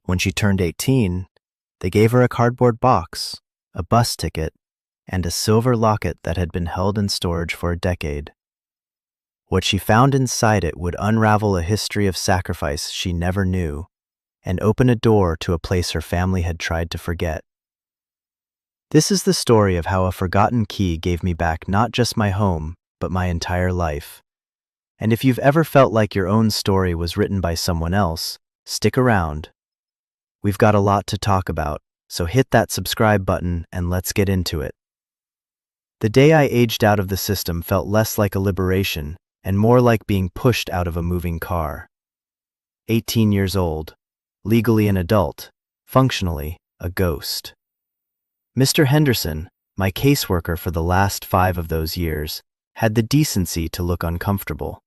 When she turned 18, they gave her a cardboard box, a bus ticket, and a silver locket that had been held in storage for a decade. What she found inside it would unravel a history of sacrifice she never knew and open a door to a place her family had tried to forget. This is the story of how a forgotten key gave me back not just my home, but my entire life. And if you've ever felt like your own story was written by someone else, stick around. We've got a lot to talk about, so hit that subscribe button and let's get into it. The day I aged out of the system felt less like a liberation and more like being pushed out of a moving car. 18 years old, legally an adult, functionally a ghost. Mr. Henderson, my caseworker for the last 5 of those years, had the decency to look uncomfortable.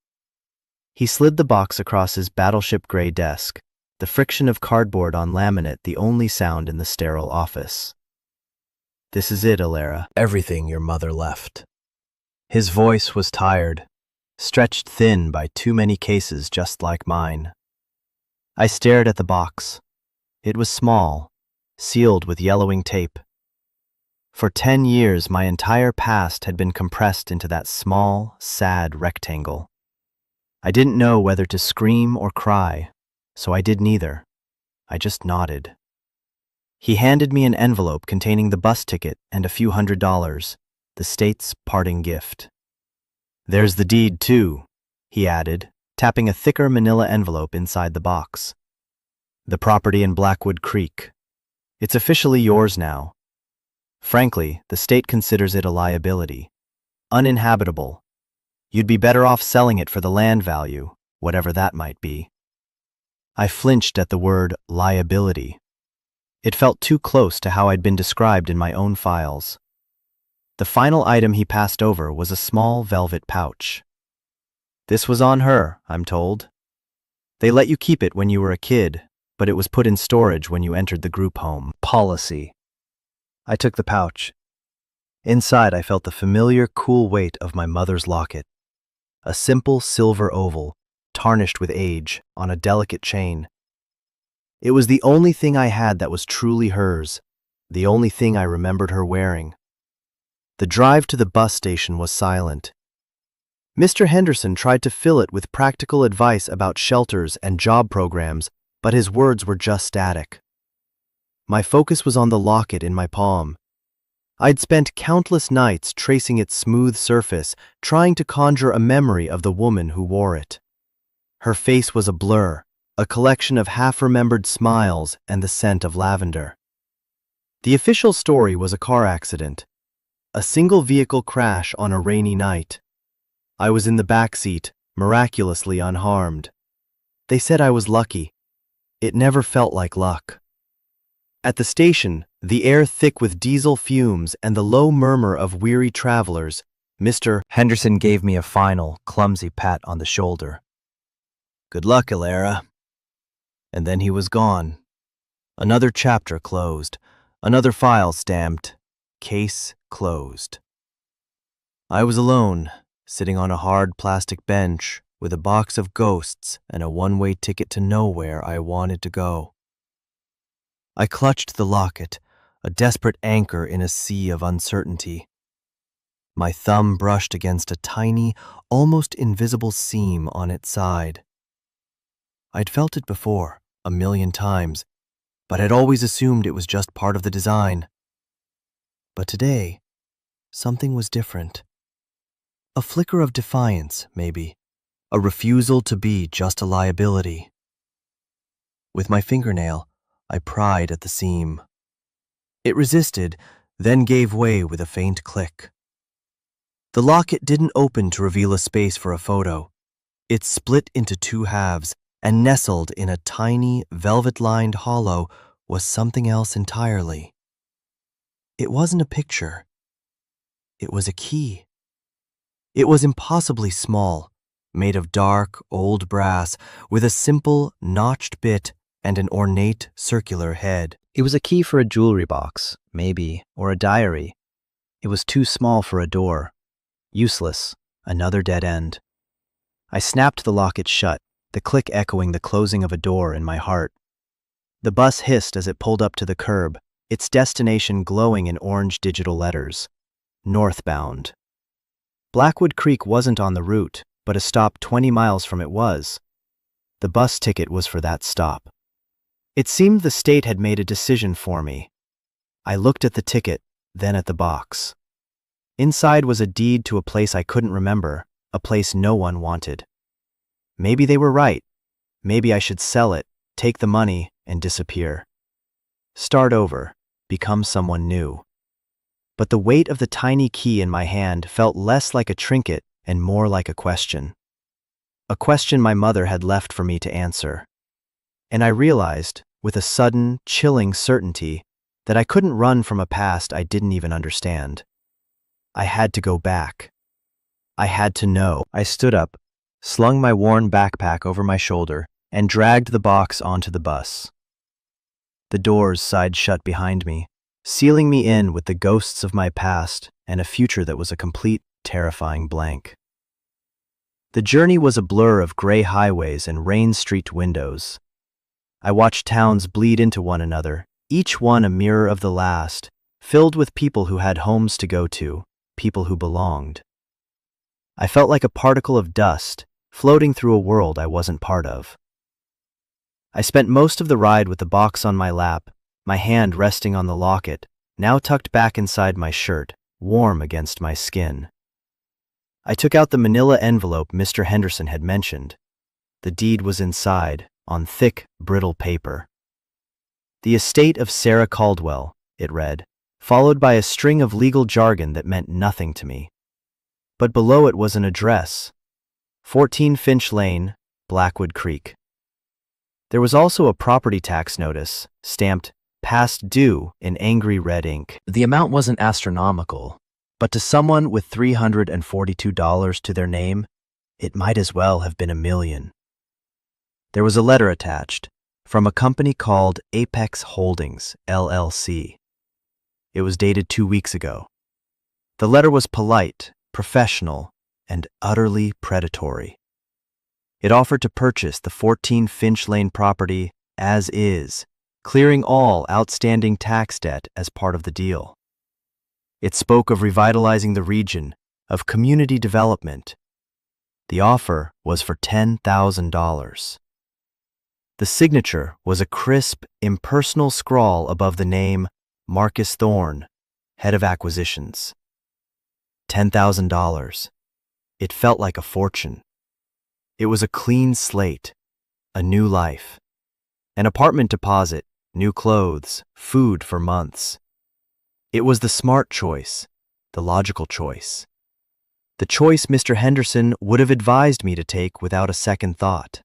He slid the box across his battleship gray desk, the friction of cardboard on laminate the only sound in the sterile office. "This is it, Alara. Everything your mother left." His voice was tired, stretched thin by too many cases just like mine. I stared at the box. It was small, sealed with yellowing tape. For 10 years, my entire past had been compressed into that small, sad rectangle. I didn't know whether to scream or cry, so I did neither. I just nodded. He handed me an envelope containing the bus ticket and a few $100, the state's parting gift. "There's the deed, too," he added, tapping a thicker manila envelope inside the box. "The property in Blackwood Creek. It's officially yours now. Frankly, the state considers it a liability. Uninhabitable. You'd be better off selling it for the land value, whatever that might be." I flinched at the word liability. It felt too close to how I'd been described in my own files. The final item he passed over was a small velvet pouch. "This was on her, I'm told. They let you keep it when you were a kid, but it was put in storage when you entered the group home. Policy." I took the pouch. Inside, I felt the familiar, cool weight of my mother's locket. A simple silver oval, tarnished with age, on a delicate chain. It was the only thing I had that was truly hers, the only thing I remembered her wearing. The drive to the bus station was silent. Mr. Henderson tried to fill it with practical advice about shelters and job programs, but his words were just static. My focus was on the locket in my palm. I'd spent countless nights tracing its smooth surface, trying to conjure a memory of the woman who wore it. Her face was a blur, a collection of half-remembered smiles and the scent of lavender. The official story was a car accident, a single-vehicle crash on a rainy night. I was in the back seat, miraculously unharmed. They said I was lucky. It never felt like luck. At the station, the air thick with diesel fumes and the low murmur of weary travelers, Mr. Henderson gave me a final, clumsy pat on the shoulder. "Good luck, Alara." And then he was gone. Another chapter closed, another file stamped, "Case closed." I was alone, sitting on a hard plastic bench with a box of ghosts and a one-way ticket to nowhere I wanted to go. I clutched the locket, a desperate anchor in a sea of uncertainty. My thumb brushed against a tiny, almost invisible seam on its side. I'd felt it before, 1,000,000 times, but I'd always assumed it was just part of the design. But today, something was different. A flicker of defiance, maybe. A refusal to be just a liability. With my fingernail, I pried at the seam. It resisted, then gave way with a faint click. The locket didn't open to reveal a space for a photo. It split into 2 halves, and nestled in a tiny, velvet-lined hollow was something else entirely. It wasn't a picture. It was a key. It was impossibly small, made of dark, old brass, with a simple, notched bit and an ornate, circular head. It was a key for a jewelry box, maybe, or a diary. It was too small for a door. Useless, another dead end. I snapped the locket shut, the click echoing the closing of a door in my heart. The bus hissed as it pulled up to the curb, its destination glowing in orange digital letters. Northbound. Blackwood Creek wasn't on the route, but a stop 20 miles from it was. The bus ticket was for that stop. It seemed the state had made a decision for me. I looked at the ticket, then at the box. Inside was a deed to a place I couldn't remember, a place no one wanted. Maybe they were right. Maybe I should sell it, take the money, and disappear. Start over, become someone new. But the weight of the tiny key in my hand felt less like a trinket and more like a question. A question my mother had left for me to answer. And I realized, with a sudden, chilling certainty, that I couldn't run from a past I didn't even understand. I had to go back. I had to know. I stood up, slung my worn backpack over my shoulder, and dragged the box onto the bus. The doors sighed shut behind me, sealing me in with the ghosts of my past and a future that was a complete, terrifying blank. The journey was a blur of gray highways and rain-streaked windows. I watched towns bleed into one another, each one a mirror of the last, filled with people who had homes to go to, people who belonged. I felt like a particle of dust, floating through a world I wasn't part of. I spent most of the ride with the box on my lap, my hand resting on the locket, now tucked back inside my shirt, warm against my skin. I took out the manila envelope Mr. Henderson had mentioned. The deed was inside, on thick, brittle paper. The estate of Sarah Caldwell, it read, followed by a string of legal jargon that meant nothing to me. But below it was an address, 14 Finch Lane, Blackwood Creek. There was also a property tax notice, stamped past due in angry red ink. The amount wasn't astronomical, but to someone with $342 to their name, it might as well have been $1 million. There was a letter attached, from a company called Apex Holdings, LLC. It was dated 2 weeks ago. The letter was polite, professional, and utterly predatory. It offered to purchase the 14 Finch Lane property as is, clearing all outstanding tax debt as part of the deal. It spoke of revitalizing the region, of community development. The offer was for $10,000. The signature was a crisp, impersonal scrawl above the name Marcus Thorne, head of acquisitions. $10,000. It felt like a fortune. It was a clean slate, a new life. An apartment deposit, new clothes, food for months. It was the smart choice, the logical choice. The choice Mr. Henderson would have advised me to take without a second thought.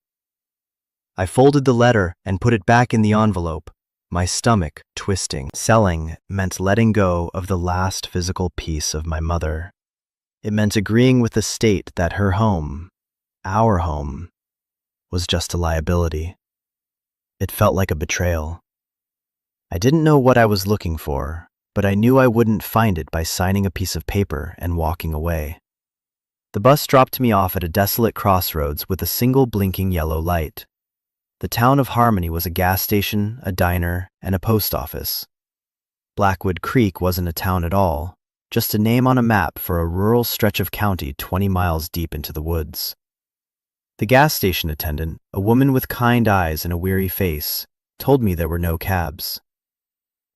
I folded the letter and put it back in the envelope, my stomach twisting. Selling meant letting go of the last physical piece of my mother. It meant agreeing with the state that her home, our home, was just a liability. It felt like a betrayal. I didn't know what I was looking for, but I knew I wouldn't find it by signing a piece of paper and walking away. The bus dropped me off at a desolate crossroads with a single blinking yellow light. The town of Harmony was a gas station, a diner, and a post office. Blackwood Creek wasn't a town at all, just a name on a map for a rural stretch of county 20 miles deep into the woods. The gas station attendant, a woman with kind eyes and a weary face, told me there were no cabs.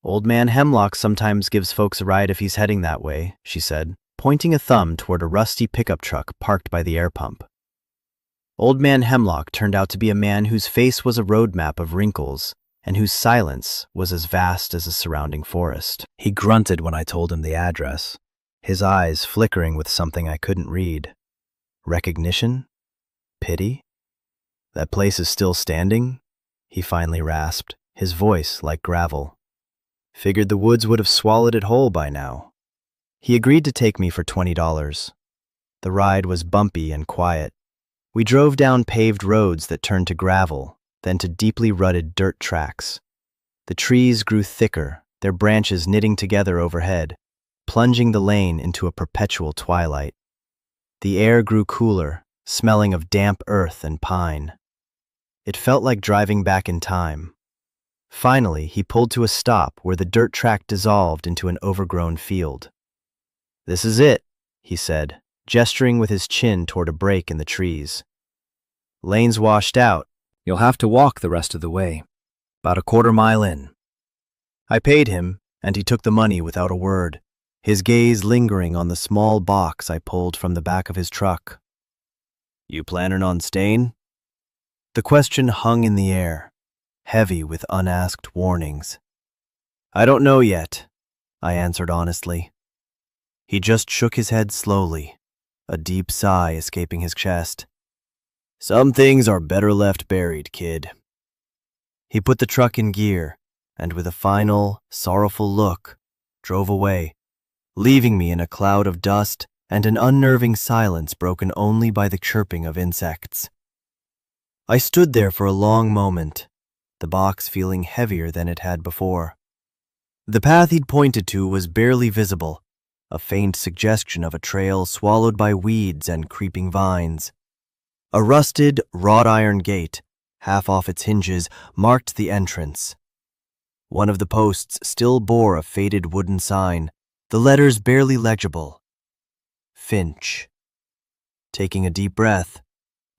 "Old man Hemlock sometimes gives folks a ride if he's heading that way," she said, pointing a thumb toward a rusty pickup truck parked by the air pump. Old man Hemlock turned out to be a man whose face was a road map of wrinkles and whose silence was as vast as a surrounding forest. He grunted when I told him the address, his eyes flickering with something I couldn't read. Recognition? Pity? "That place is still standing?" he finally rasped, his voice like gravel. "Figured the woods would have swallowed it whole by now." He agreed to take me for $20. The ride was bumpy and quiet. We drove down paved roads that turned to gravel, then to deeply rutted dirt tracks. The trees grew thicker, their branches knitting together overhead, plunging the lane into a perpetual twilight. The air grew cooler, smelling of damp earth and pine. It felt like driving back in time. Finally, he pulled to a stop where the dirt track dissolved into an overgrown field. "This is it," he said, gesturing with his chin toward a break in the trees. "Lane's washed out. You'll have to walk the rest of the way. About a quarter-mile in." I paid him, and he took the money without a word, his gaze lingering on the small box I pulled from the back of his truck. "You planning on staying?" The question hung in the air, heavy with unasked warnings. "I don't know yet," I answered honestly. He just shook his head slowly, a deep sigh escaping his chest. "Some things are better left buried, kid." He put the truck in gear, and with a final, sorrowful look, drove away, leaving me in a cloud of dust and an unnerving silence broken only by the chirping of insects. I stood there for a long moment, the box feeling heavier than it had before. The path he'd pointed to was barely visible, a faint suggestion of a trail swallowed by weeds and creeping vines. A rusted, wrought-iron gate, half off its hinges, marked the entrance. One of the posts still bore a faded wooden sign, the letters barely legible. Finch. Taking a deep breath,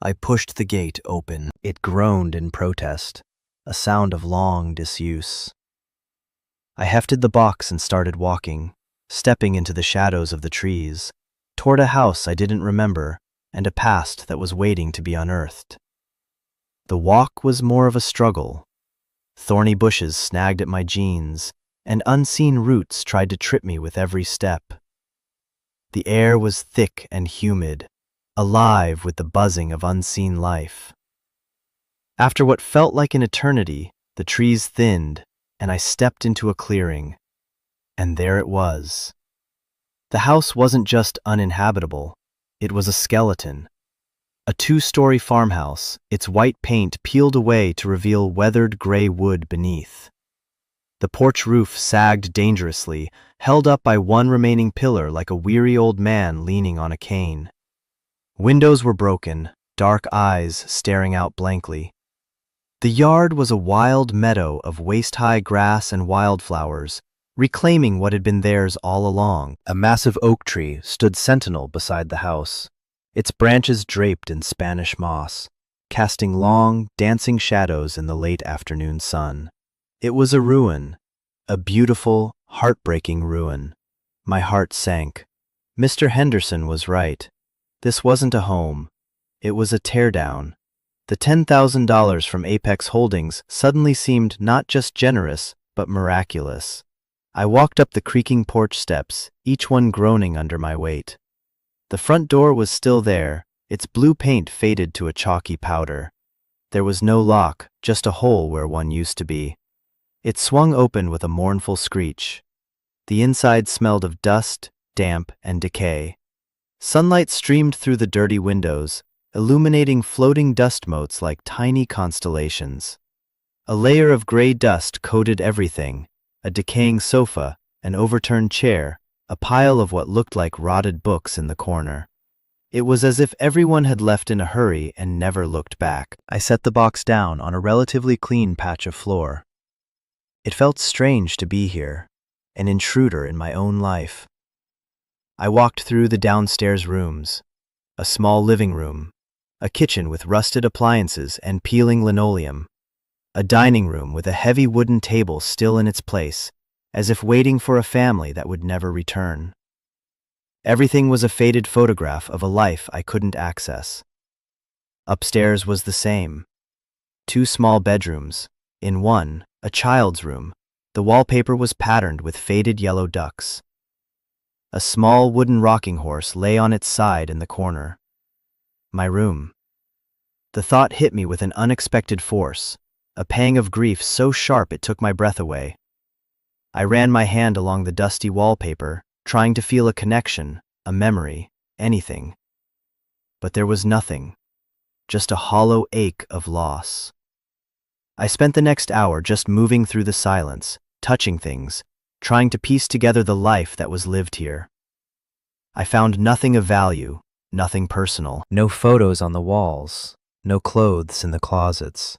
I pushed the gate open. It groaned in protest, a sound of long disuse. I hefted the box and started walking, stepping into the shadows of the trees, toward a house I didn't remember and a past that was waiting to be unearthed. The walk was more of a struggle. Thorny bushes snagged at my jeans, and unseen roots tried to trip me with every step. The air was thick and humid, alive with the buzzing of unseen life. After what felt like an eternity, the trees thinned, and I stepped into a clearing. And there it was. The house wasn't just uninhabitable, it was a skeleton. A 2-story farmhouse, its white paint peeled away to reveal weathered gray wood beneath. The porch roof sagged dangerously, held up by one remaining pillar like a weary old man leaning on a cane. Windows were broken, dark eyes staring out blankly. The yard was a wild meadow of waist-high grass and wildflowers, reclaiming what had been theirs all along. A massive oak tree stood sentinel beside the house, its branches draped in Spanish moss, casting long, dancing shadows in the late afternoon sun. It was a ruin, a beautiful, heartbreaking ruin. My heart sank. Mr. Henderson was right. This wasn't a home. It was a teardown. The $10,000 from Apex Holdings suddenly seemed not just generous, but miraculous. I walked up the creaking porch steps, each one groaning under my weight. The front door was still there, its blue paint faded to a chalky powder. There was no lock, just a hole where one used to be. It swung open with a mournful screech. The inside smelled of dust, damp, and decay. Sunlight streamed through the dirty windows, illuminating floating dust motes like tiny constellations. A layer of gray dust coated everything, a decaying sofa, an overturned chair, a pile of what looked like rotted books in the corner. It was as if everyone had left in a hurry and never looked back. I set the box down on a relatively clean patch of floor. It felt strange to be here, an intruder in my own life. I walked through the downstairs rooms, a small living room, a kitchen with rusted appliances and peeling linoleum, a dining room with a heavy wooden table still in its place, as if waiting for a family that would never return. Everything was a faded photograph of a life I couldn't access. Upstairs was the same. 2 small bedrooms. In one, a child's room, the wallpaper was patterned with faded yellow ducks. A small wooden rocking horse lay on its side in the corner. My room. The thought hit me with an unexpected force, a pang of grief so sharp it took my breath away. I ran my hand along the dusty wallpaper, trying to feel a connection, a memory, anything. But there was nothing, just a hollow ache of loss. I spent the next hour just moving through the silence, touching things, trying to piece together the life that was lived here. I found nothing of value, nothing personal. No photos on the walls, no clothes in the closets.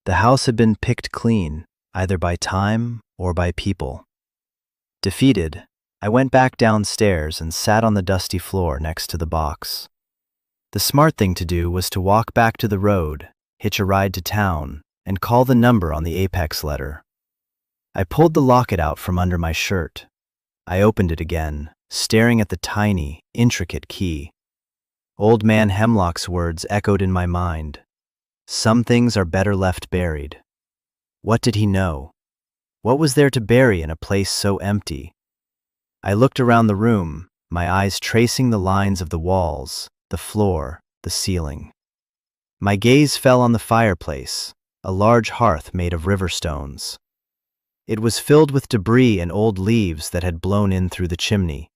The house had been picked clean, either by time or by people. Defeated, I went back downstairs and sat on the dusty floor next to the box. The smart thing to do was to walk back to the road, hitch a ride to town, and call the number on the apex letter. I pulled the locket out from under my shirt. I opened it again, staring at the tiny, intricate key. Old Man Hemlock's words echoed in my mind. Some things are better left buried. What did he know? What was there to bury in a place so empty? I looked around the room, my eyes tracing the lines of the walls, the floor, the ceiling. My gaze fell on the fireplace, a large hearth made of river stones. It was filled with debris and old leaves that had blown in through the chimney.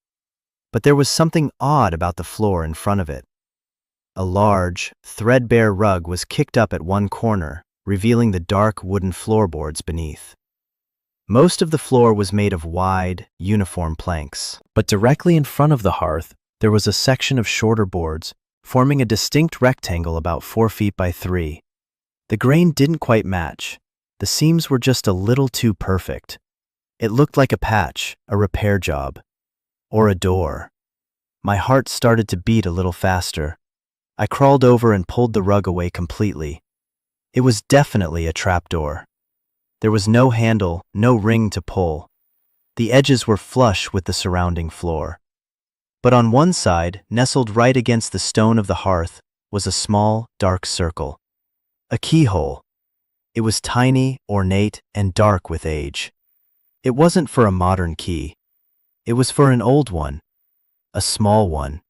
But there was something odd about the floor in front of it. A large, threadbare rug was kicked up at one corner, revealing the dark wooden floorboards beneath. Most of the floor was made of wide, uniform planks, but directly in front of the hearth, there was a section of shorter boards, forming a distinct rectangle about 4 feet by 3. The grain didn't quite match. The seams were just a little too perfect. It looked like a patch, a repair job, or a door. My heart started to beat a little faster. I crawled over and pulled the rug away completely. It was definitely a trapdoor. There was no handle, no ring to pull. The edges were flush with the surrounding floor. But on one side, nestled right against the stone of the hearth, was a small, dark circle. A keyhole. It was tiny, ornate, and dark with age. It wasn't for a modern key. It was for an old one, a small one.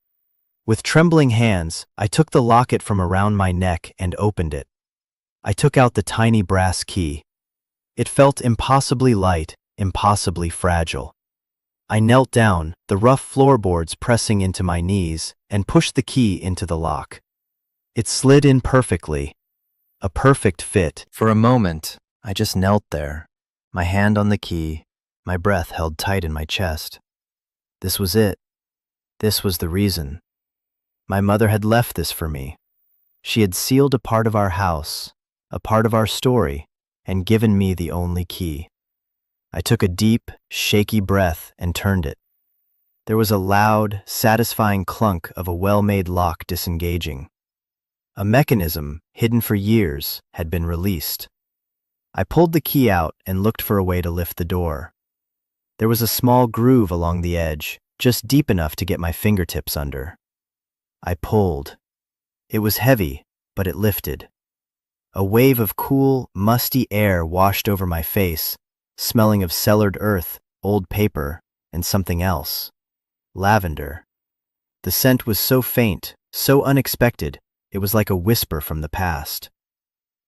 With trembling hands, I took the locket from around my neck and opened it. I took out the tiny brass key. It felt impossibly light, impossibly fragile. I knelt down, the rough floorboards pressing into my knees, and pushed the key into the lock. It slid in perfectly. A perfect fit. For a moment, I just knelt there, my hand on the key, my breath held tight in my chest. This was it. This was the reason. My mother had left this for me. She had sealed a part of our house, a part of our story, and given me the only key. I took a deep, shaky breath and turned it. There was a loud, satisfying clunk of a well-made lock disengaging. A mechanism, hidden for years, had been released. I pulled the key out and looked for a way to lift the door. There was a small groove along the edge, just deep enough to get my fingertips under. I pulled. It was heavy, but it lifted. A wave of cool, musty air washed over my face, smelling of cellared earth, old paper, and something else. Lavender. The scent was so faint, so unexpected, it was like a whisper from the past.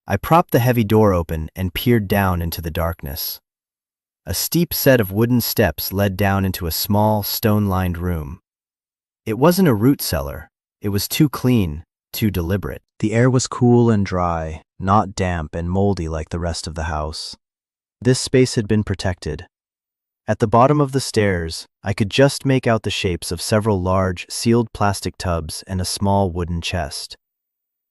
I propped the heavy door open and peered down into the darkness. A steep set of wooden steps led down into a small, stone-lined room. It wasn't a root cellar. It was too clean, too deliberate. The air was cool and dry, not damp and moldy like the rest of the house. This space had been protected. At the bottom of the stairs, I could just make out the shapes of several large, sealed plastic tubs and a small wooden chest.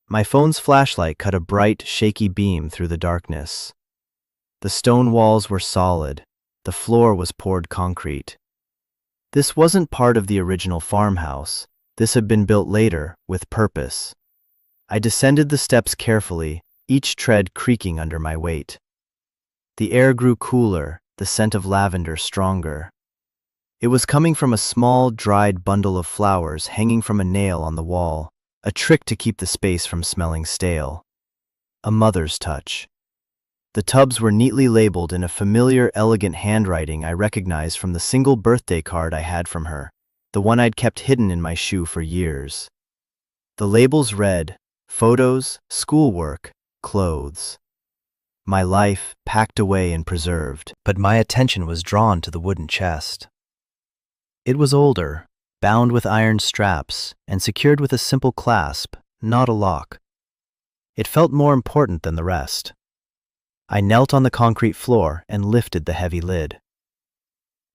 My phone's flashlight cut a bright, shaky beam through the darkness. The stone walls were solid. The floor was poured concrete. This wasn't part of the original farmhouse. This had been built later, with purpose. I descended the steps carefully, each tread creaking under my weight. The air grew cooler, the scent of lavender stronger. It was coming from a small, dried bundle of flowers hanging from a nail on the wall, a trick to keep the space from smelling stale. A mother's touch. The tubs were neatly labeled in a familiar, elegant handwriting I recognized from the single birthday card I had from her, the one I'd kept hidden in my shoe for years. The labels read, photos, schoolwork, clothes. My life packed away and preserved, but my attention was drawn to the wooden chest. It was older, bound with iron straps, and secured with a simple clasp, not a lock. It felt more important than the rest. I knelt on the concrete floor and lifted the heavy lid.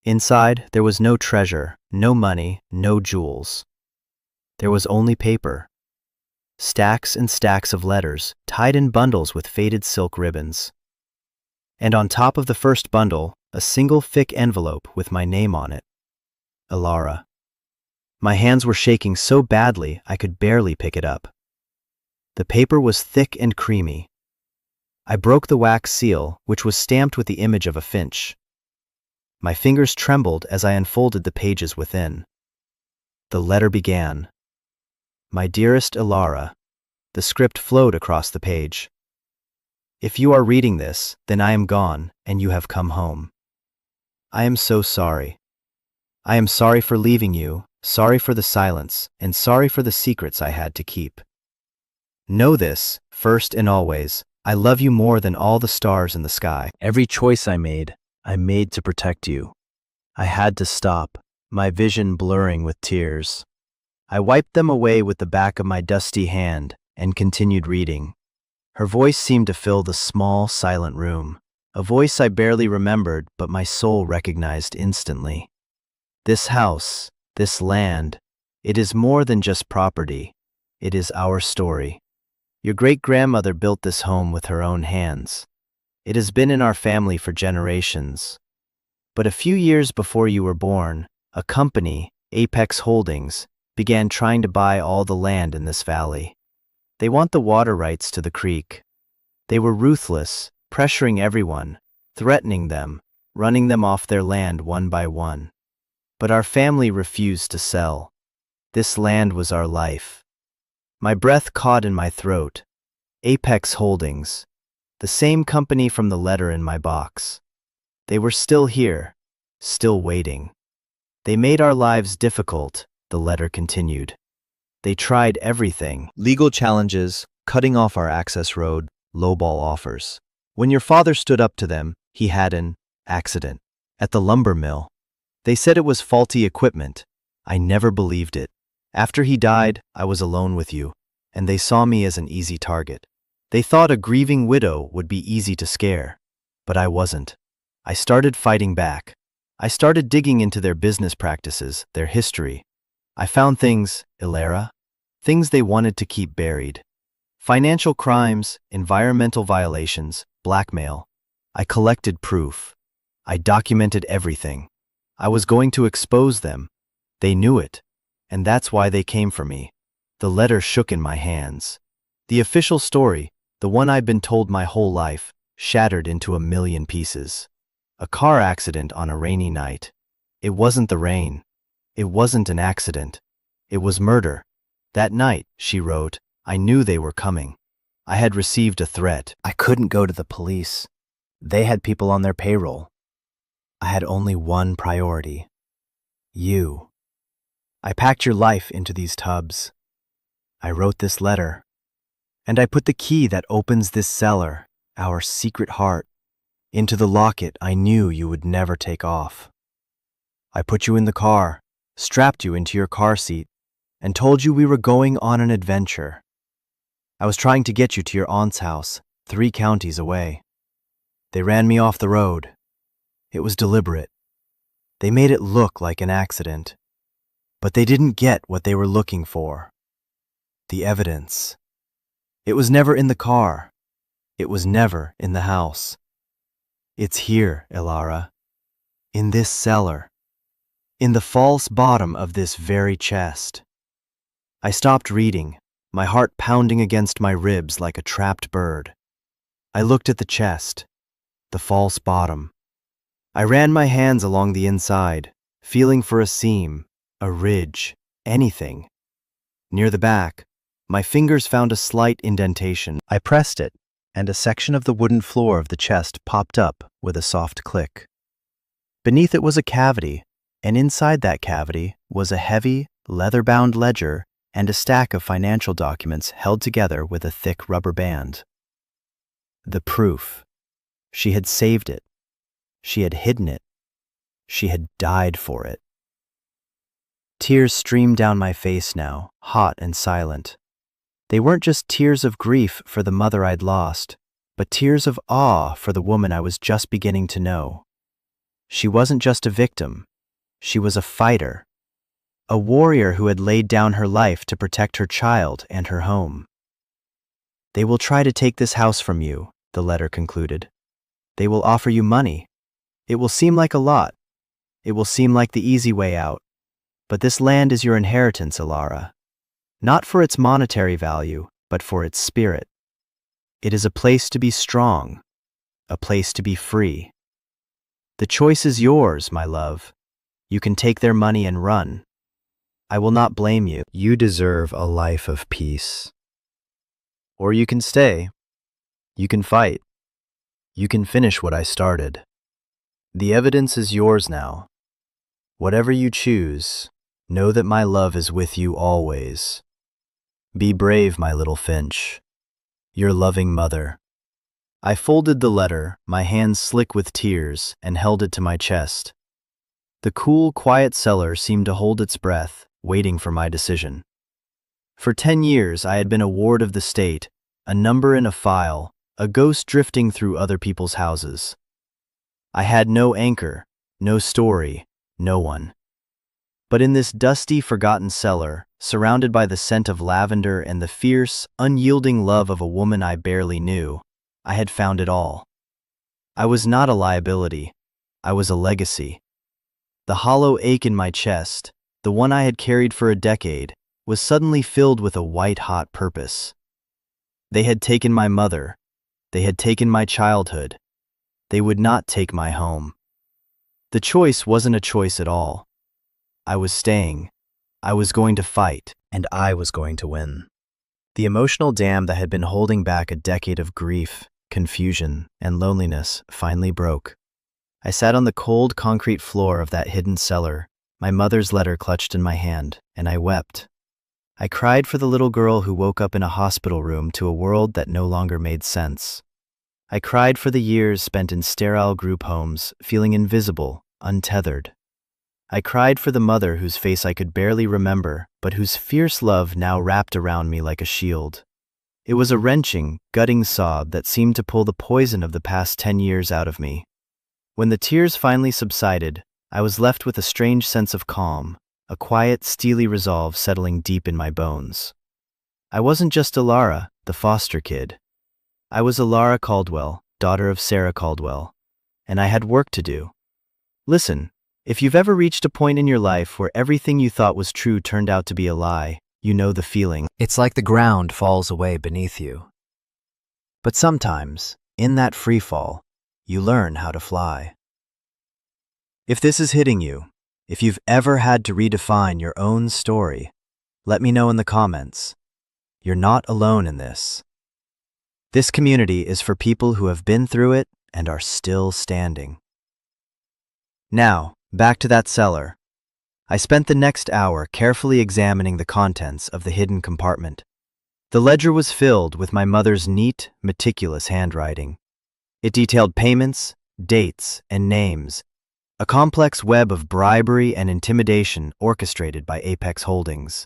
Inside, there was no treasure, no money, no jewels. There was only paper. Stacks and stacks of letters, tied in bundles with faded silk ribbons. And on top of the first bundle, a single thick envelope with my name on it. Elara. My hands were shaking so badly I could barely pick it up. The paper was thick and creamy. I broke the wax seal, which was stamped with the image of a finch. My fingers trembled as I unfolded the pages within. The letter began. My dearest Elara. The script flowed across the page. If you are reading this, then I am gone, and you have come home. I am so sorry. I am sorry for leaving you, sorry for the silence, and sorry for the secrets I had to keep. Know this, first and always, I love you more than all the stars in the sky. Every choice I made to protect you. I had to stop, my vision blurring with tears. I wiped them away with the back of my dusty hand and continued reading. Her voice seemed to fill the small, silent room, a voice I barely remembered but my soul recognized instantly. This house, this land, it is more than just property. It is our story. Your great-grandmother built this home with her own hands. It has been in our family for generations. But a few years before you were born, a company, Apex Holdings, began trying to buy all the land in this valley. They want the water rights to the creek. They were ruthless, pressuring everyone, threatening them, running them off their land one by one. But our family refused to sell. This land was our life. My breath caught in my throat. Apex Holdings, the same company from the letter in my box. They were still here, still waiting. They made our lives difficult, the letter continued. They tried everything. Legal challenges, cutting off our access road, lowball offers. When your father stood up to them, he had an accident at the lumber mill. They said it was faulty equipment. I never believed it. After he died, I was alone with you, and they saw me as an easy target. They thought a grieving widow would be easy to scare, but I wasn't. I started fighting back. I started digging into their business practices, their history. I found things, Elara, things they wanted to keep buried. Financial crimes, environmental violations, blackmail. I collected proof. I documented everything. I was going to expose them. They knew it, and that's why they came for me. The letter shook in my hands. The official story, the one I'd been told my whole life, shattered into a million pieces. A car accident on a rainy night. It wasn't the rain. It wasn't an accident. It was murder. That night, she wrote, I knew they were coming. I had received a threat. I couldn't go to the police. They had people on their payroll. I had only one priority. You. I packed your life into these tubs. I wrote this letter. And I put the key that opens this cellar, our secret heart, into the locket I knew you would never take off. I put you in the car, strapped you into your car seat, and told you we were going on an adventure. I was trying to get you to your aunt's house, 3 counties away. They ran me off the road. It was deliberate. They made it look like an accident. But they didn't get what they were looking for. The evidence. It was never in the car. It was never in the house. It's here, Elara. In this cellar. In the false bottom of this very chest. I stopped reading, my heart pounding against my ribs like a trapped bird. I looked at the chest, the false bottom. I ran my hands along the inside, feeling for a seam, a ridge, anything. Near the back, my fingers found a slight indentation. I pressed it, and a section of the wooden floor of the chest popped up with a soft click. Beneath it was a cavity, and inside that cavity was a heavy, leather-bound ledger and a stack of financial documents held together with a thick rubber band. The proof. She had saved it. She had hidden it. She had died for it. Tears streamed down my face now, hot and silent. They weren't just tears of grief for the mother I'd lost, but tears of awe for the woman I was just beginning to know. She wasn't just a victim. She was a fighter. A warrior who had laid down her life to protect her child and her home. They will try to take this house from you, the letter concluded. They will offer you money. It will seem like a lot. It will seem like the easy way out. But this land is your inheritance, Alara. Not for its monetary value, but for its spirit. It is a place to be strong, a place to be free. The choice is yours, my love. You can take their money and run. I will not blame you. You deserve a life of peace. Or you can stay. You can fight. You can finish what I started. The evidence is yours now. Whatever you choose, know that my love is with you always. Be brave, my little Finch. Your loving mother. I folded the letter, my hands slick with tears, and held it to my chest. The cool, quiet cellar seemed to hold its breath, waiting for my decision. For 10 years I had been a ward of the state, a number in a file, a ghost drifting through other people's houses. I had no anchor, no story, no one. But in this dusty, forgotten cellar, surrounded by the scent of lavender and the fierce, unyielding love of a woman I barely knew, I had found it all. I was not a liability. I was a legacy. The hollow ache in my chest, the one I had carried for a decade, was suddenly filled with a white-hot purpose. They had taken my mother. They had taken my childhood. They would not take my home. The choice wasn't a choice at all. I was staying. I was going to fight, and I was going to win. The emotional dam that had been holding back a decade of grief, confusion, and loneliness finally broke. I sat on the cold concrete floor of that hidden cellar, my mother's letter clutched in my hand, and I wept. I cried for the little girl who woke up in a hospital room to a world that no longer made sense. I cried for the years spent in sterile group homes, feeling invisible, untethered. I cried for the mother whose face I could barely remember, but whose fierce love now wrapped around me like a shield. It was a wrenching, gutting sob that seemed to pull the poison of the past 10 years out of me. When the tears finally subsided, I was left with a strange sense of calm, a quiet, steely resolve settling deep in my bones. I wasn't just Alara, the foster kid. I was Alara Caldwell, daughter of Sarah Caldwell, and I had work to do. Listen, if you've ever reached a point in your life where everything you thought was true turned out to be a lie, you know the feeling. It's like the ground falls away beneath you. But sometimes, in that free fall, you learn how to fly. If this is hitting you, if you've ever had to redefine your own story, let me know in the comments. You're not alone in this. This community is for people who have been through it and are still standing. Now, back to that cellar. I spent the next hour carefully examining the contents of the hidden compartment. The ledger was filled with my mother's neat, meticulous handwriting. It detailed payments, dates, and names, a complex web of bribery and intimidation orchestrated by Apex Holdings.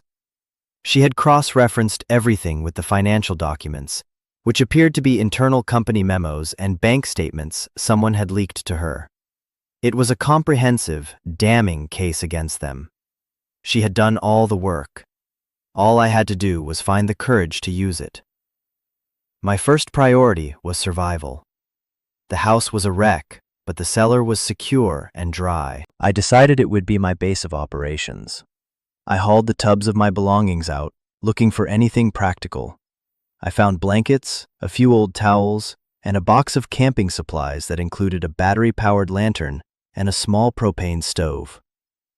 She had cross-referenced everything with the financial documents, which appeared to be internal company memos and bank statements someone had leaked to her. It was a comprehensive, damning case against them. She had done all the work. All I had to do was find the courage to use it. My first priority was survival. The house was a wreck, but the cellar was secure and dry. I decided it would be my base of operations. I hauled the tubs of my belongings out, looking for anything practical. I found blankets, a few old towels, and a box of camping supplies that included a battery-powered lantern and a small propane stove.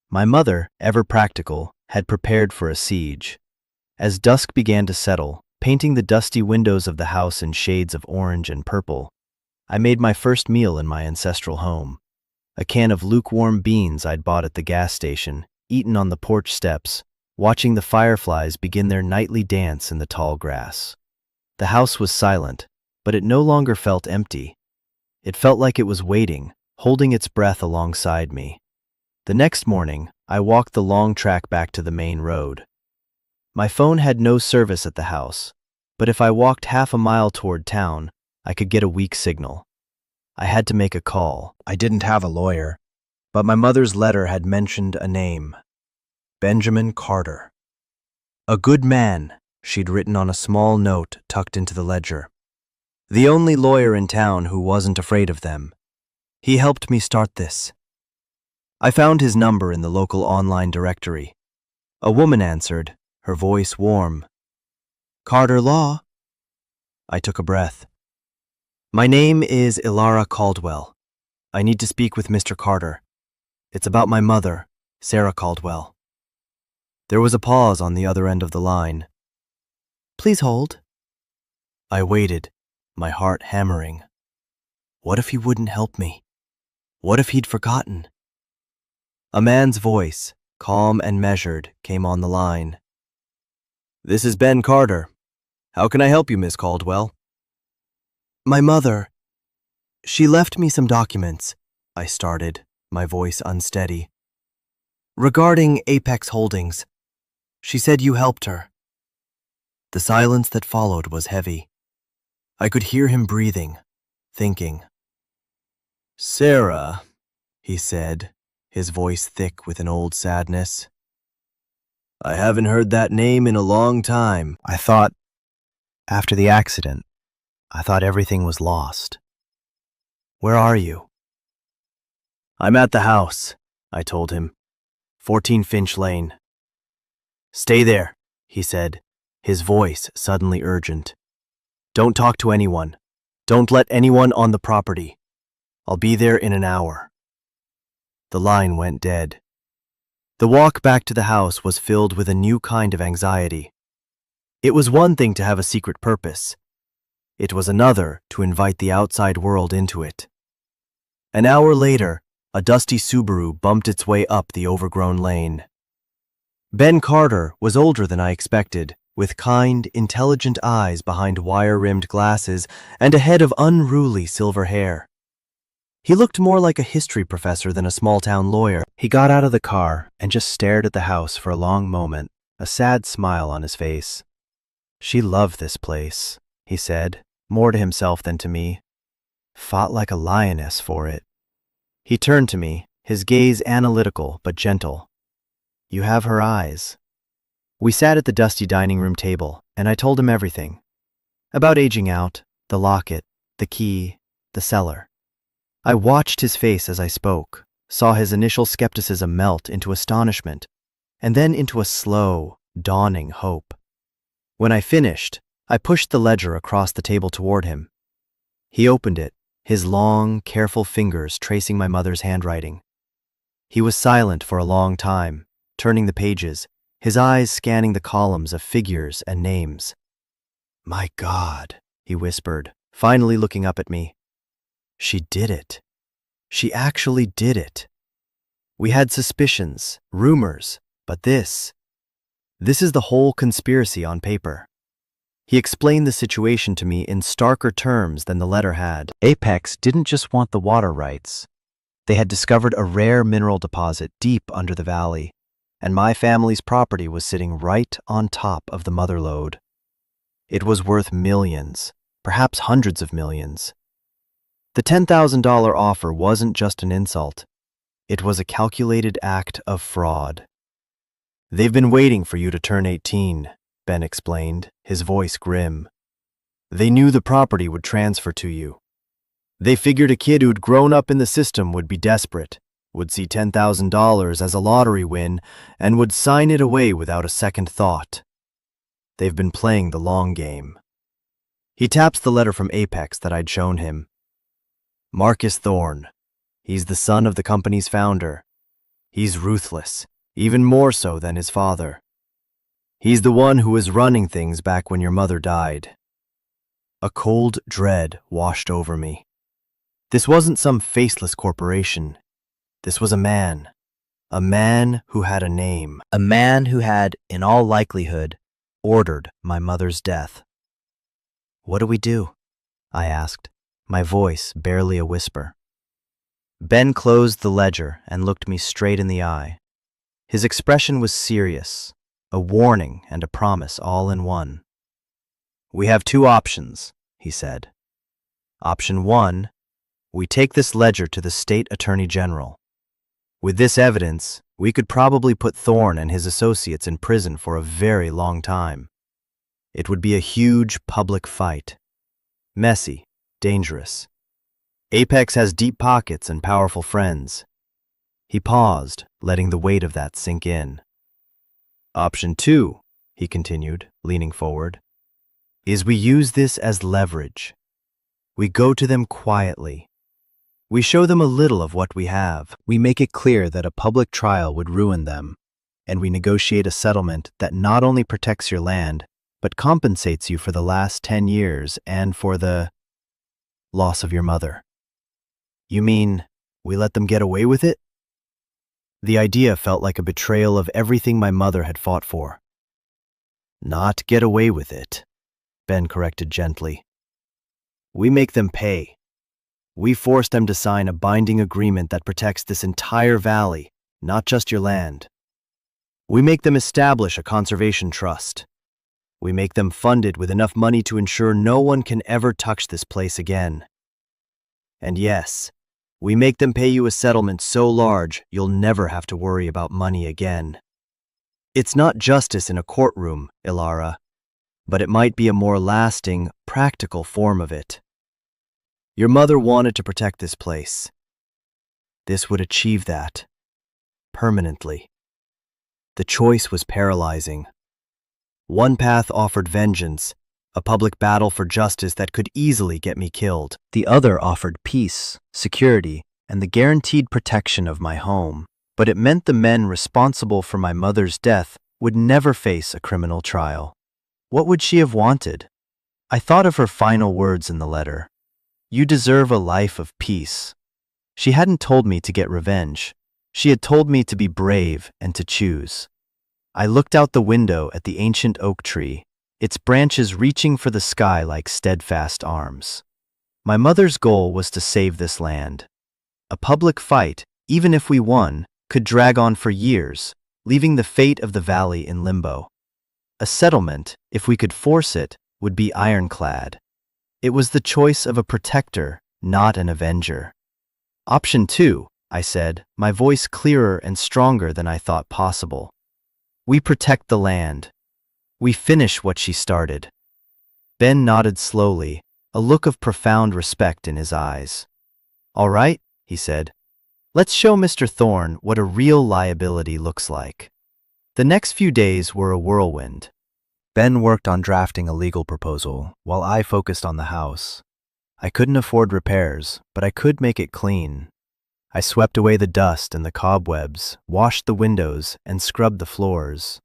My mother, ever practical, had prepared for a siege. As dusk began to settle, painting the dusty windows of the house in shades of orange and purple, I made my first meal in my ancestral home. A can of lukewarm beans I'd bought at the gas station, eaten on the porch steps, watching the fireflies begin their nightly dance in the tall grass. The house was silent, but it no longer felt empty. It felt like it was waiting, holding its breath alongside me. The next morning, I walked the long track back to the main road. My phone had no service at the house, but if I walked half a mile toward town, I could get a weak signal. I had to make a call. I didn't have a lawyer, but my mother's letter had mentioned a name: Benjamin Carter. A good man, she'd written on a small note tucked into the ledger. The only lawyer in town who wasn't afraid of them. He helped me start this. I found his number in the local online directory. A woman answered, her voice warm. Carter Law? I took a breath. My name is Ilara Caldwell. I need to speak with Mr. Carter. It's about my mother, Sarah Caldwell. There was a pause on the other end of the line. Please hold. I waited, my heart hammering. What if he wouldn't help me? What if he'd forgotten? A man's voice, calm and measured, came on the line. This is Ben Carter. How can I help you, Miss Caldwell? My mother. She left me some documents, I started, my voice unsteady. Regarding Apex Holdings. She said you helped her. The silence that followed was heavy. I could hear him breathing, thinking. Sarah, he said, his voice thick with an old sadness. I haven't heard that name in a long time. I thought, after the accident, I thought everything was lost. Where are you? I'm at the house, I told him. 14 Finch Lane. Stay there, he said, his voice suddenly urgent. Don't talk to anyone. Don't let anyone on the property. I'll be there in an hour. The line went dead. The walk back to the house was filled with a new kind of anxiety. It was one thing to have a secret purpose. It was another to invite the outside world into it. An hour later, a dusty Subaru bumped its way up the overgrown lane. Ben Carter was older than I expected, with kind, intelligent eyes behind wire-rimmed glasses and a head of unruly silver hair. He looked more like a history professor than a small-town lawyer. He got out of the car and just stared at the house for a long moment, a sad smile on his face. She loved this place, he said, more to himself than to me. Fought like a lioness for it. He turned to me, his gaze analytical but gentle. You have her eyes. We sat at the dusty dining room table, and I told him everything. About aging out, the locket, the key, the cellar. I watched his face as I spoke, saw his initial skepticism melt into astonishment, and then into a slow, dawning hope. When I finished, I pushed the ledger across the table toward him. He opened it, his long, careful fingers tracing my mother's handwriting. He was silent for a long time, turning the pages, his eyes scanning the columns of figures and names. My God, he whispered, finally looking up at me. She did it. She actually did it. We had suspicions, rumors, but this is the whole conspiracy on paper. He explained the situation to me in starker terms than the letter had. Apex didn't just want the water rights. They had discovered a rare mineral deposit deep under the valley, and my family's property was sitting right on top of the mother lode. It was worth millions, perhaps hundreds of millions. The $10,000 offer wasn't just an insult. It was a calculated act of fraud. They've been waiting for you to turn 18, Ben explained, his voice grim. They knew the property would transfer to you. They figured a kid who'd grown up in the system would be desperate, would see $10,000 as a lottery win, and would sign it away without a second thought. They've been playing the long game. He taps the letter from Apex that I'd shown him. Marcus Thorne. He's the son of the company's founder. He's ruthless, even more so than his father. He's the one who was running things back when your mother died. A cold dread washed over me. This wasn't some faceless corporation. This was a man who had a name, a man who had, in all likelihood, ordered my mother's death. What do we do? I asked, my voice barely a whisper. Ben closed the ledger and looked me straight in the eye. His expression was serious, a warning and a promise all in one. We have two options, he said. Option 1, we take this ledger to the state attorney general. With this evidence, we could probably put Thorne and his associates in prison for a very long time. It would be a huge public fight. Messy, dangerous. Apex has deep pockets and powerful friends. He paused, letting the weight of that sink in. Option 2, he continued, leaning forward, is we use this as leverage. We go to them quietly. We show them a little of what we have. We make it clear that a public trial would ruin them, and we negotiate a settlement that not only protects your land, but compensates you for the last 10 years and for the loss of your mother. You mean we let them get away with it? The idea felt like a betrayal of everything my mother had fought for. Not get away with it, Ben corrected gently. We make them pay. We force them to sign a binding agreement that protects this entire valley, not just your land. We make them establish a conservation trust. We make them fund it with enough money to ensure no one can ever touch this place again. And yes, we make them pay you a settlement so large you'll never have to worry about money again. It's not justice in a courtroom, Ilara, but it might be a more lasting, practical form of it. Your mother wanted to protect this place. This would achieve that. Permanently. The choice was paralyzing. One path offered vengeance, a public battle for justice that could easily get me killed. The other offered peace, security, and the guaranteed protection of my home. But it meant the men responsible for my mother's death would never face a criminal trial. What would she have wanted? I thought of her final words in the letter. You deserve a life of peace. She hadn't told me to get revenge. She had told me to be brave and to choose. I looked out the window at the ancient oak tree, its branches reaching for the sky like steadfast arms. My mother's goal was to save this land. A public fight, even if we won, could drag on for years, leaving the fate of the valley in limbo. A settlement, if we could force it, would be ironclad. It was the choice of a protector, not an avenger. Option 2, I said, my voice clearer and stronger than I thought possible. We protect the land. We finish what she started. Ben nodded slowly, a look of profound respect in his eyes. All right, he said. Let's show Mr. Thorne what a real liability looks like. The next few days were a whirlwind. Ben worked on drafting a legal proposal, while I focused on the house. I couldn't afford repairs, but I could make it clean. I swept away the dust and the cobwebs, washed the windows, and scrubbed the floors.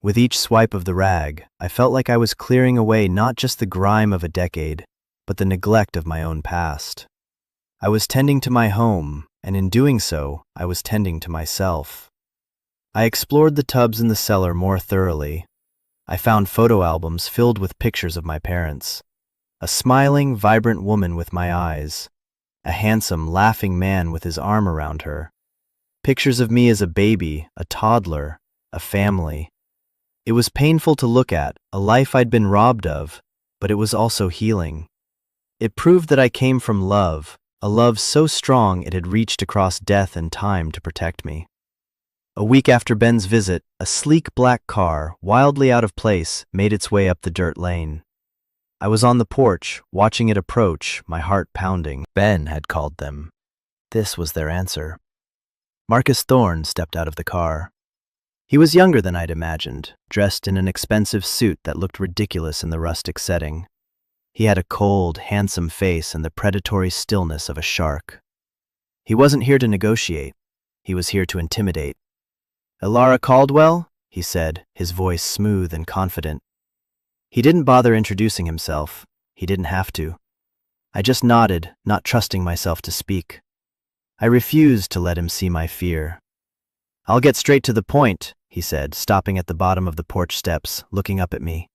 With each swipe of the rag, I felt like I was clearing away not just the grime of a decade, but the neglect of my own past. I was tending to my home, and in doing so, I was tending to myself. I explored the tubs in the cellar more thoroughly. I found photo albums filled with pictures of my parents. A smiling, vibrant woman with my eyes. A handsome, laughing man with his arm around her. Pictures of me as a baby, a toddler, a family. It was painful to look at, a life I'd been robbed of, but it was also healing. It proved that I came from love, a love so strong it had reached across death and time to protect me. A week after Ben's visit, a sleek black car, wildly out of place, made its way up the dirt lane. I was on the porch, watching it approach, my heart pounding. Ben had called them. This was their answer. Marcus Thorne stepped out of the car. He was younger than I'd imagined, dressed in an expensive suit that looked ridiculous in the rustic setting. He had a cold, handsome face and the predatory stillness of a shark. He wasn't here to negotiate. He was here to intimidate. Ilara Caldwell, he said, his voice smooth and confident. He didn't bother introducing himself. He didn't have to. I just nodded, not trusting myself to speak. I refused to let him see my fear. I'll get straight to the point, he said, stopping at the bottom of the porch steps, looking up at me.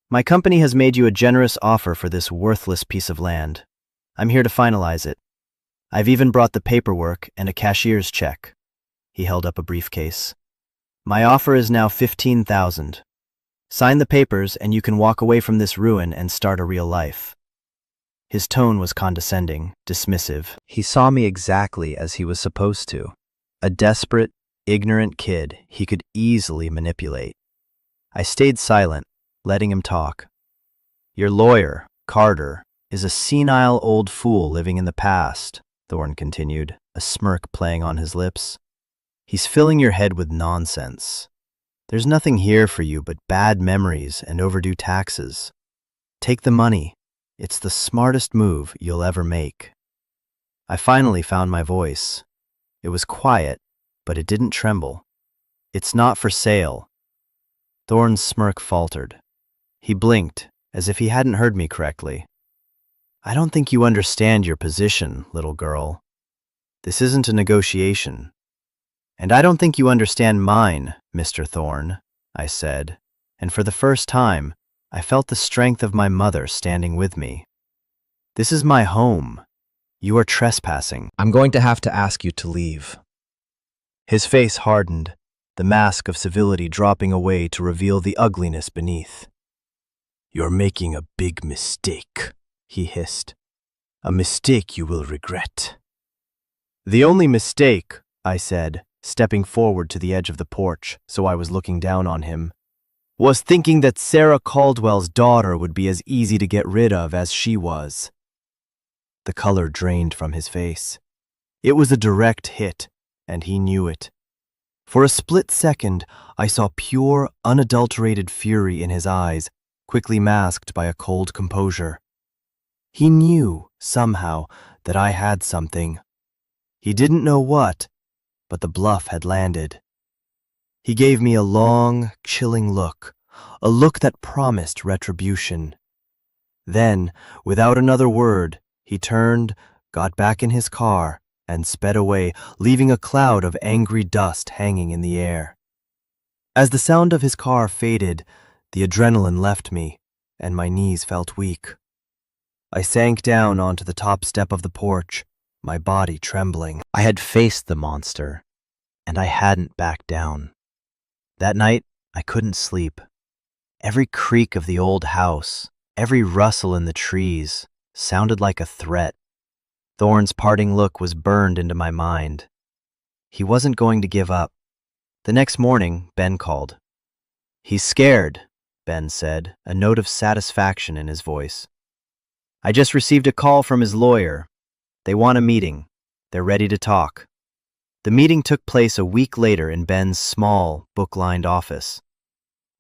My company has made you a generous offer for this worthless piece of land. I'm here to finalize it. I've even brought the paperwork and a cashier's check. He held up a briefcase. My offer is now $15,000. Sign the papers and you can walk away from this ruin and start a real life. His tone was condescending, dismissive. He saw me exactly as he was supposed to. A desperate, ignorant kid he could easily manipulate. I stayed silent, letting him talk. Your lawyer, Carter is a senile old fool living in the past, Thorne continued, a smirk playing on his lips. He's filling your head with nonsense. There's nothing here for you but bad memories and overdue taxes. Take the money. It's the smartest move you'll ever make. I finally found my voice. It was quiet, but it didn't tremble. It's not for sale. Thorne's smirk faltered. He blinked, as if he hadn't heard me correctly. I don't think you understand your position, little girl. This isn't a negotiation. And I don't think you understand mine, Mr. Thorne, I said, and for the first time, I felt the strength of my mother standing with me. This is my home. You are trespassing. I'm going to have to ask you to leave. His face hardened, the mask of civility dropping away to reveal the ugliness beneath. You're making a big mistake, he hissed. A mistake you will regret. The only mistake, I said, stepping forward to the edge of the porch so I was looking down on him, was thinking that Sarah Caldwell's daughter would be as easy to get rid of as she was. The color drained from his face. It was a direct hit, and he knew it. For a split second, I saw pure, unadulterated fury in his eyes, quickly masked by a cold composure. He knew, somehow, that I had something. He didn't know what, but the bluff had landed. He gave me a long, chilling look, a look that promised retribution. Then, without another word, he turned, got back in his car, and sped away, leaving a cloud of angry dust hanging in the air. As the sound of his car faded, the adrenaline left me, and my knees felt weak. I sank down onto the top step of the porch, my body trembling. I had faced the monster, and I hadn't backed down. That night, I couldn't sleep. Every creak of the old house, every rustle in the trees, sounded like a threat. Thorne's parting look was burned into my mind. He wasn't going to give up. The next morning, Ben called. He's scared, Ben said, a note of satisfaction in his voice. I just received a call from his lawyer. They want a meeting. They're ready to talk. The meeting took place a week later in Ben's small, book-lined office.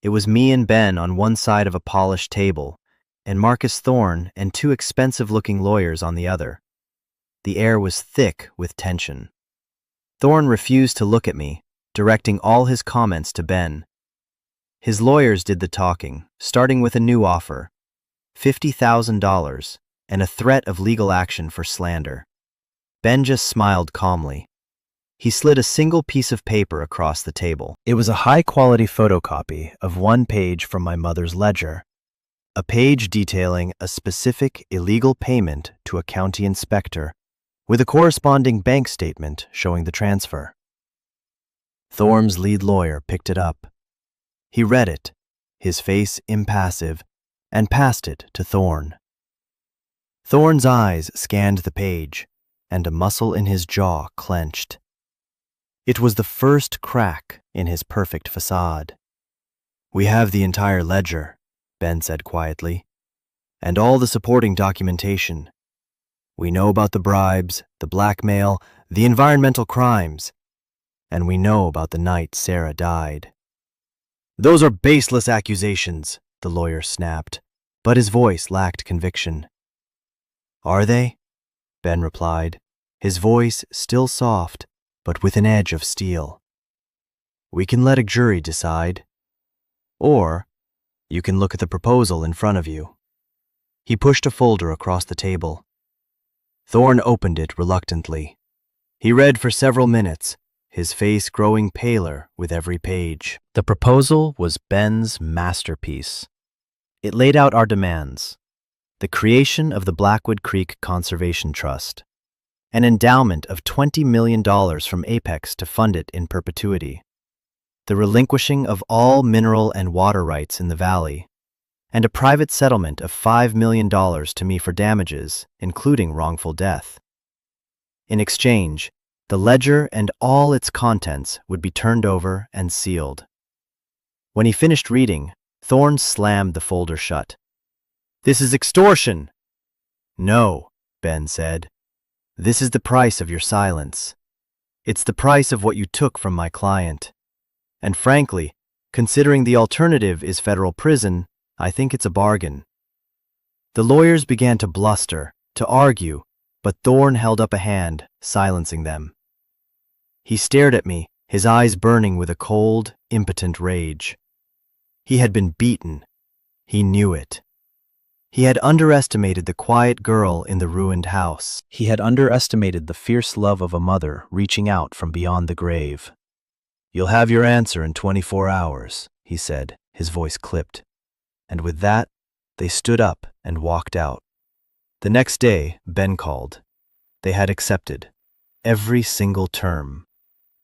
It was me and Ben on one side of a polished table, and Marcus Thorne and two expensive-looking lawyers on the other. The air was thick with tension. Thorne refused to look at me, directing all his comments to Ben. His lawyers did the talking, starting with a new offer, $50,000, and a threat of legal action for slander. Ben just smiled calmly. He slid a single piece of paper across the table. It was a high-quality photocopy of one page from my mother's ledger, a page detailing a specific illegal payment to a county inspector, with a corresponding bank statement showing the transfer. Thorne's lead lawyer picked it up. He read it, his face impassive, and passed it to Thorne. Thorne's eyes scanned the page, and a muscle in his jaw clenched. It was the first crack in his perfect facade. We have the entire ledger, Ben said quietly, and all the supporting documentation. We know about the bribes, the blackmail, the environmental crimes, and we know about the night Sarah died. Those are baseless accusations, the lawyer snapped, but his voice lacked conviction. Are they? Ben replied, his voice still soft, but with an edge of steel. We can let a jury decide. Or you can look at the proposal in front of you. He pushed a folder across the table. Thorne opened it reluctantly. He read for several minutes, his face growing paler with every page. The proposal was Ben's masterpiece. It laid out our demands: the creation of the Blackwood Creek Conservation Trust, an endowment of $20 million from Apex to fund it in perpetuity, the relinquishing of all mineral and water rights in the valley, and a private settlement of $5 million to me for damages, including wrongful death. In exchange, the ledger and all its contents would be turned over and sealed. When he finished reading, Thorne slammed the folder shut. This is extortion. No, Ben said. This is the price of your silence. It's the price of what you took from my client. And frankly, considering the alternative is federal prison, I think it's a bargain. The lawyers began to bluster, to argue, but Thorne held up a hand, silencing them. He stared at me, his eyes burning with a cold, impotent rage. He had been beaten. He knew it. He had underestimated the quiet girl in the ruined house. He had underestimated the fierce love of a mother reaching out from beyond the grave. "You'll have your answer in 24 hours, he said, his voice clipped. And with that, they stood up and walked out. The next day, Ben called. They had accepted. Every single term.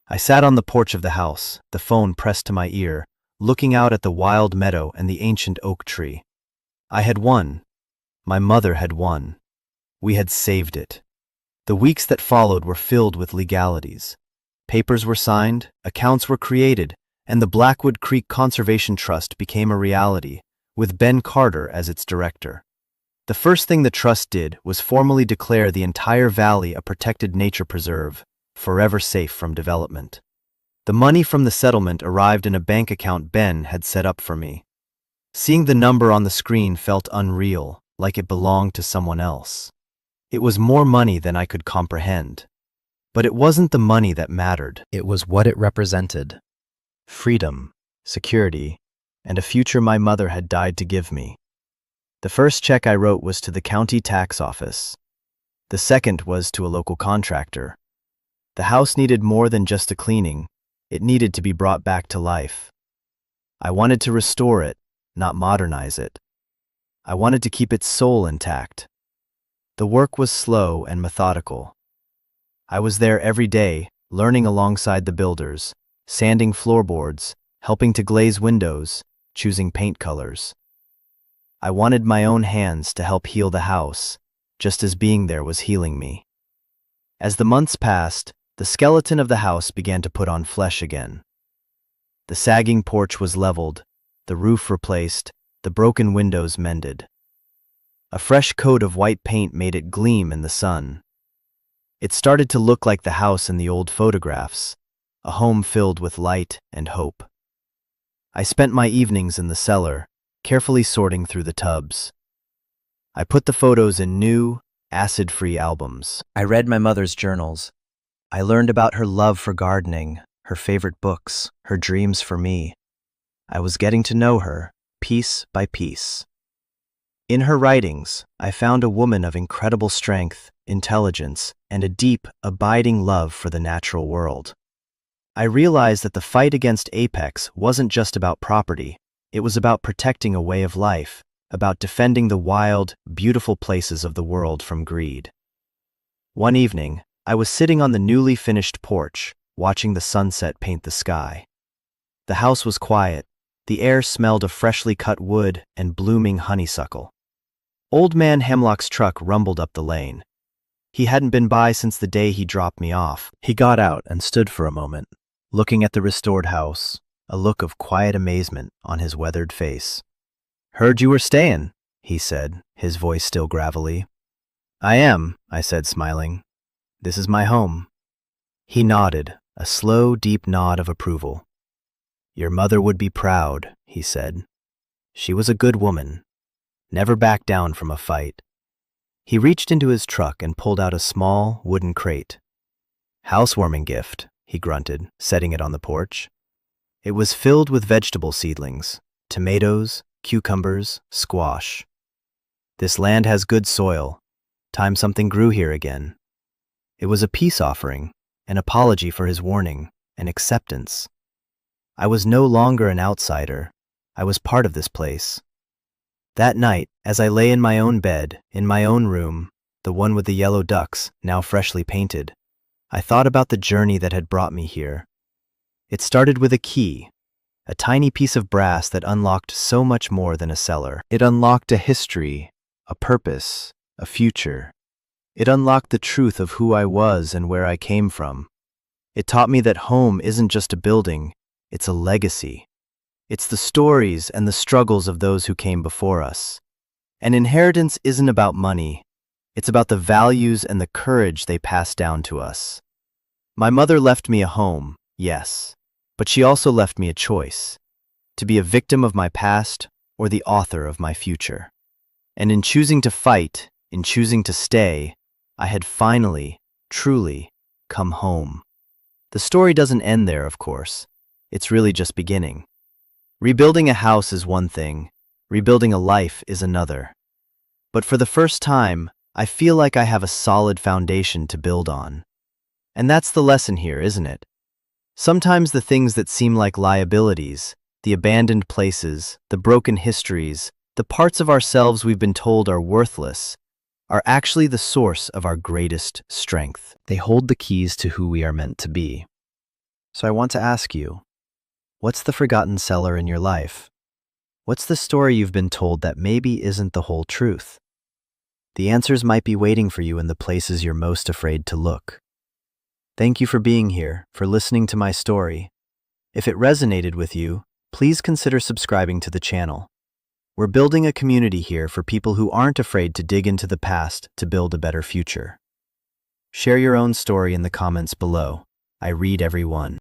I sat on the porch of the house, the phone pressed to my ear, looking out at the wild meadow and the ancient oak tree. I had won. My mother had won. We had saved it. The weeks that followed were filled with legalities. Papers were signed, accounts were created, and the Blackwood Creek Conservation Trust became a reality, with Ben Carter as its director. The first thing the trust did was formally declare the entire valley a protected nature preserve, forever safe from development. The money from the settlement arrived in a bank account Ben had set up for me. Seeing the number on the screen felt unreal, like it belonged to someone else. It was more money than I could comprehend. But it wasn't the money that mattered. It was what it represented. Freedom, security, and a future my mother had died to give me. The first check I wrote was to the county tax office. The second was to a local contractor. The house needed more than just a cleaning. It needed to be brought back to life. I wanted to restore it, not modernize it. I wanted to keep its soul intact. The work was slow and methodical. I was there every day, learning alongside the builders, sanding floorboards, helping to glaze windows, choosing paint colors. I wanted my own hands to help heal the house, just as being there was healing me. As the months passed, the skeleton of the house began to put on flesh again. The sagging porch was leveled, the roof replaced, the broken windows mended. A fresh coat of white paint made it gleam in the sun. It started to look like the house in the old photographs, a home filled with light and hope. I spent my evenings in the cellar, carefully sorting through the tubs. I put the photos in new, acid-free albums. I read my mother's journals. I learned about her love for gardening, her favorite books, her dreams for me. I was getting to know her, piece by piece. In her writings, I found a woman of incredible strength, intelligence, and a deep, abiding love for the natural world. I realized that the fight against Apex wasn't just about property. It was about protecting a way of life, about defending the wild, beautiful places of the world from greed. One evening, I was sitting on the newly finished porch, watching the sunset paint the sky. The house was quiet. The air smelled of freshly cut wood and blooming honeysuckle. Old Man Hemlock's truck rumbled up the lane. He hadn't been by since the day he dropped me off. He got out and stood for a moment, looking at the restored house, a look of quiet amazement on his weathered face. "Heard you were staying," he said, his voice still gravelly. "I am," I said, smiling. "This is my home." He nodded, a slow, deep nod of approval. "Your mother would be proud," he said. "She was a good woman. Never backed down from a fight." He reached into his truck and pulled out a small, wooden crate. "Housewarming gift," he grunted, setting it on the porch. It was filled with vegetable seedlings, tomatoes, cucumbers, squash. "This land has good soil. Time something grew here again." It was a peace offering, an apology for his warning, an acceptance. I was no longer an outsider. I was part of this place. That night, as I lay in my own bed, in my own room, the one with the yellow ducks, now freshly painted, I thought about the journey that had brought me here. It started with a key, a tiny piece of brass that unlocked so much more than a cellar. It unlocked a history, a purpose, a future. It unlocked the truth of who I was and where I came from. It taught me that home isn't just a building, it's a legacy. It's the stories and the struggles of those who came before us. And inheritance isn't about money. It's about the values and the courage they pass down to us. My mother left me a home, yes, but she also left me a choice: to be a victim of my past or the author of my future. And in choosing to fight, in choosing to stay, I had finally, truly, come home. The story doesn't end there, of course. It's really just beginning. Rebuilding a house is one thing, rebuilding a life is another. But for the first time, I feel like I have a solid foundation to build on. And that's the lesson here, isn't it? Sometimes the things that seem like liabilities, the abandoned places, the broken histories, the parts of ourselves we've been told are worthless, are actually the source of our greatest strength. They hold the keys to who we are meant to be. So I want to ask you, what's the forgotten cellar in your life? What's the story you've been told that maybe isn't the whole truth? The answers might be waiting for you in the places you're most afraid to look. Thank you for being here, for listening to my story. If it resonated with you, please consider subscribing to the channel. We're building a community here for people who aren't afraid to dig into the past to build a better future. Share your own story in the comments below. I read every one.